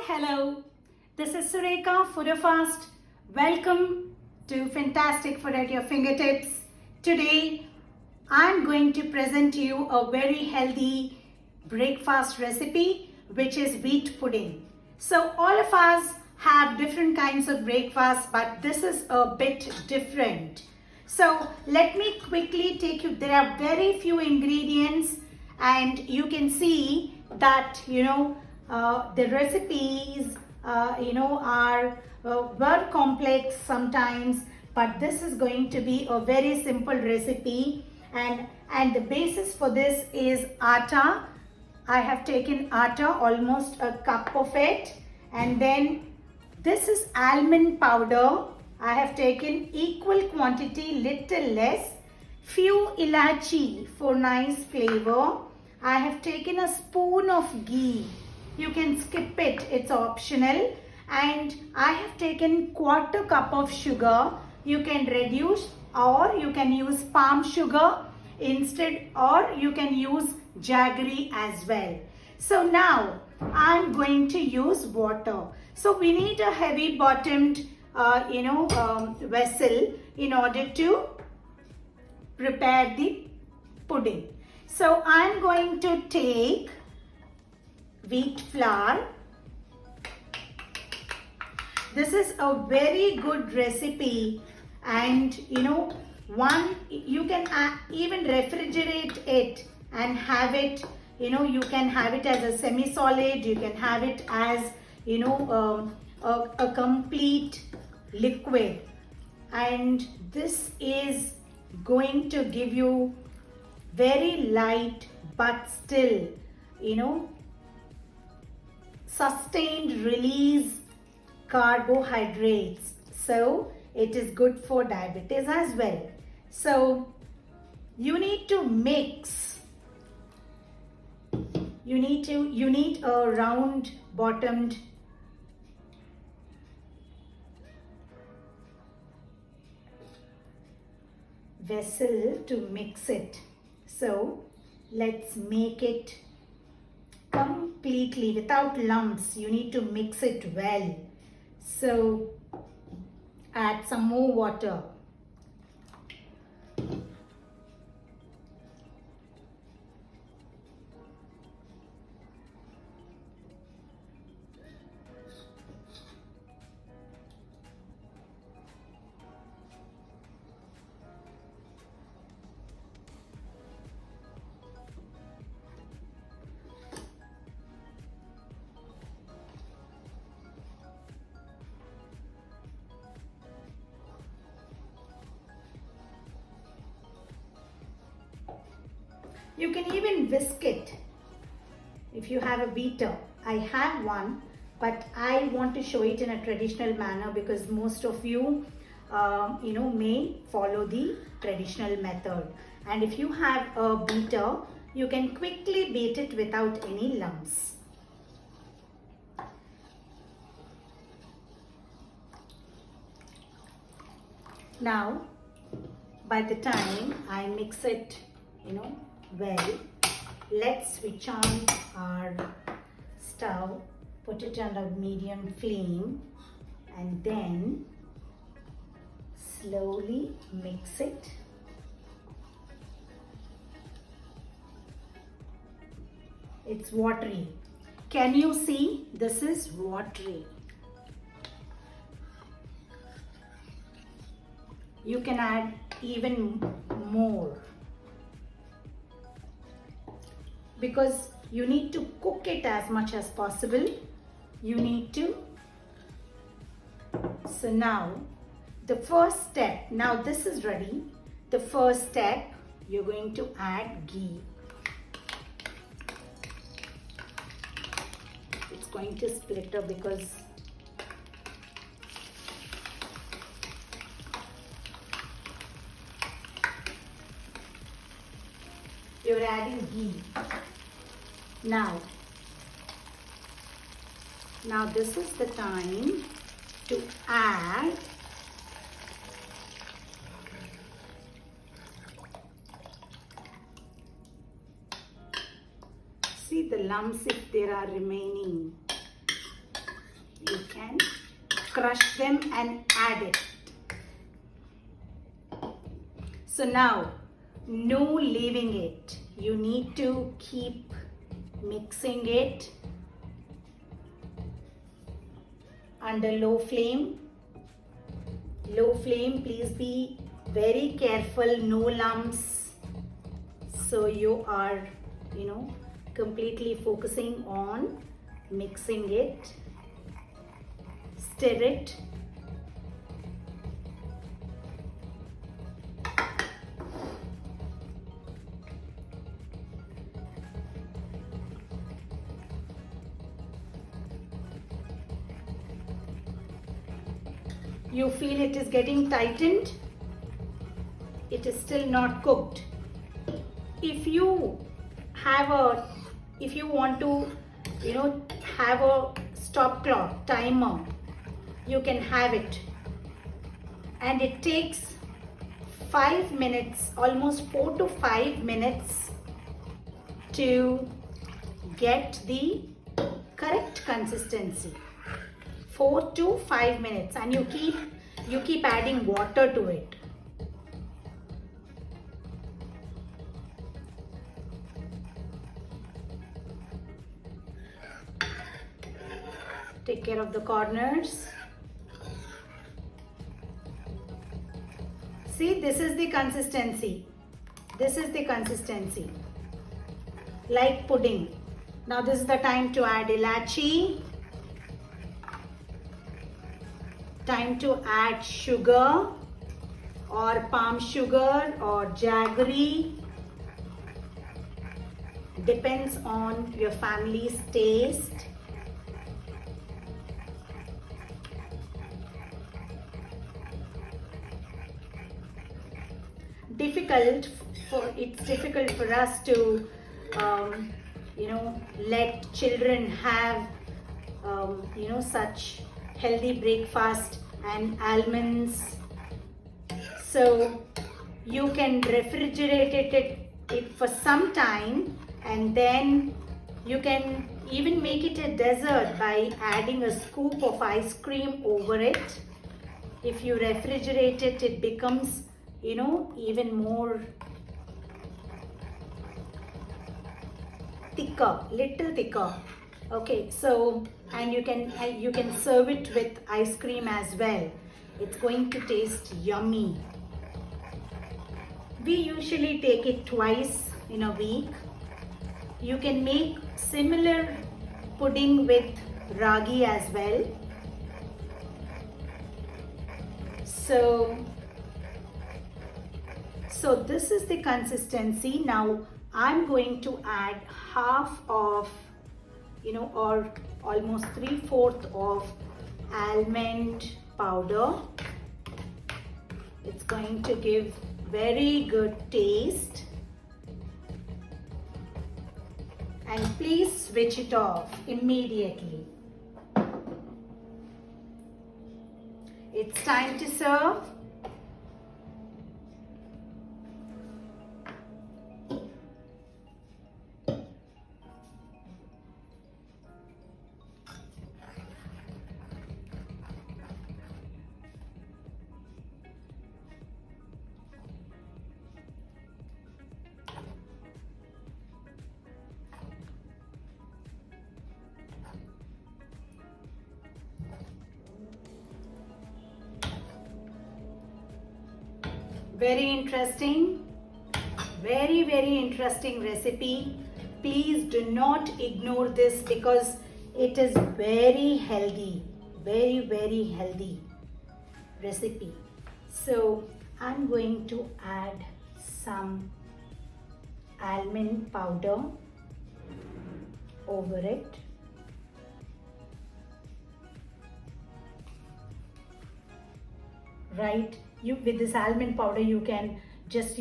Hello. This is Sureka Foodafast. Welcome to Fantastic Food at Your Fingertips. Today, I'm going to present you a very healthy breakfast recipe, which is wheat pudding. So all of us have different kinds of breakfast, but this is a bit different. So let me quickly take you, there are very few ingredients and you can see that, the recipes, are word complex sometimes, but this is going to be a very simple recipe and the basis for this is atta. I have taken atta, almost a cup of it, and then this is almond powder. I have taken equal quantity, little less, few ilachi for nice flavor. I have taken a spoon of ghee. You can skip it, it's optional. And I have taken quarter cup of sugar. You can reduce or you can use palm sugar instead, or you can use jaggery as well. So now I'm going to use water. So we need a heavy bottomed vessel in order to prepare the pudding. So I'm going to take wheat flour. This is a very good recipe, and you can even refrigerate it and have it, you can have it as a semi-solid, you can have it as a complete liquid, and this is going to give you very light but still sustained release carbohydrates, so it is good for diabetes as well. So you need to mix, you need a round bottomed vessel to mix it. So let's make it completely without lumps. You need to mix it well. So add some more water. You can even whisk it if you have a beater. I have one, but I want to show it in a traditional manner because most of you, may follow the traditional method. And if you have a beater, you can quickly beat it without any lumps. Now, by the time I mix it, well, let's switch on our stove, put it on a medium flame, and then slowly mix it. It's watery. Can you see? This is watery. You can add even more, because you need to cook it as much as possible. You need to. So now the first step, now this is ready. The first step, you're going to add ghee. It's going to split up because you're adding ghee. Now this is the time to add see the lumps if there are remaining. you can crush them and add it. So now, no leaving it. You need to keep mixing it under low flame. Low flame, please be very careful, no lumps. So you are, completely focusing on mixing it. Stir it. You feel it is getting tightened. It is still not cooked. If you want to, have a stop clock timer, you can have it. And it takes 5 minutes, almost 4 to 5 minutes to get the correct consistency. 4 to 5 minutes, and you keep adding water to it. Take care of the corners. See, this is the consistency. This is the consistency. Like pudding. Now this is the time to add ilachi. Time to add sugar or palm sugar or jaggery. Depends on your family's taste. It's difficult for us to let children have such healthy breakfast and almonds. So you can refrigerate it for some time, and then you can even make it a dessert by adding a scoop of ice cream over it. If you refrigerate it, it becomes even more thicker, little thicker. Okay, so and you can serve it with ice cream as well. It's going to taste yummy. We usually take it twice in a week. You can make similar pudding with ragi as well. So this is the consistency. Now I'm going to add half of, or almost 3/4 of almond powder. It's going to give very good taste. And please switch it off immediately. It's time to serve. Very interesting, very interesting recipe. Please do not ignore this because it is very healthy, very healthy recipe. So I'm going to add some almond powder over it. Right, with this almond powder you can just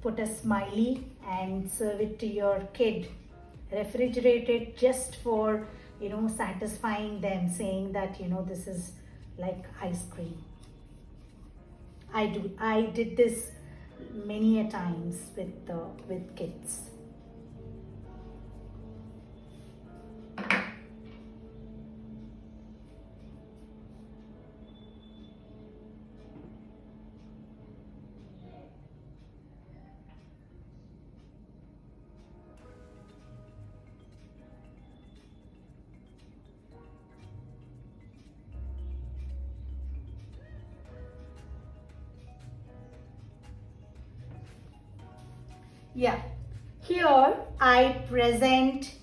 put a smiley and serve it to your kid. Refrigerate it just for satisfying them, saying that this is like ice cream. I did this many a times with kids. Yeah, here I present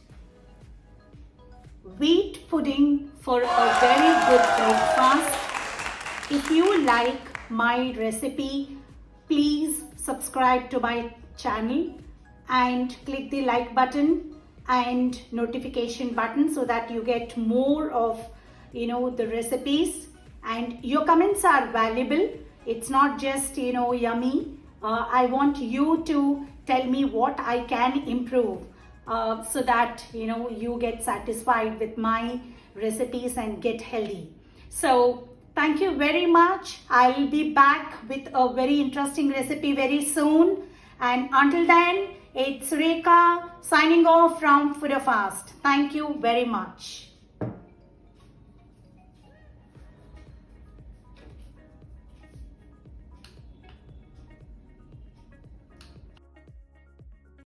wheat pudding for a very good breakfast. If you like my recipe, please subscribe to my channel and click the like button and notification button so that you get more of the recipes. And your comments are valuable. It's not just yummy. I want you to tell me what I can improve so that you get satisfied with my recipes and get healthy. So thank you very much. I'll be back with a very interesting recipe very soon. And until then, it's Sureka signing off from Food Fast. Thank you very much.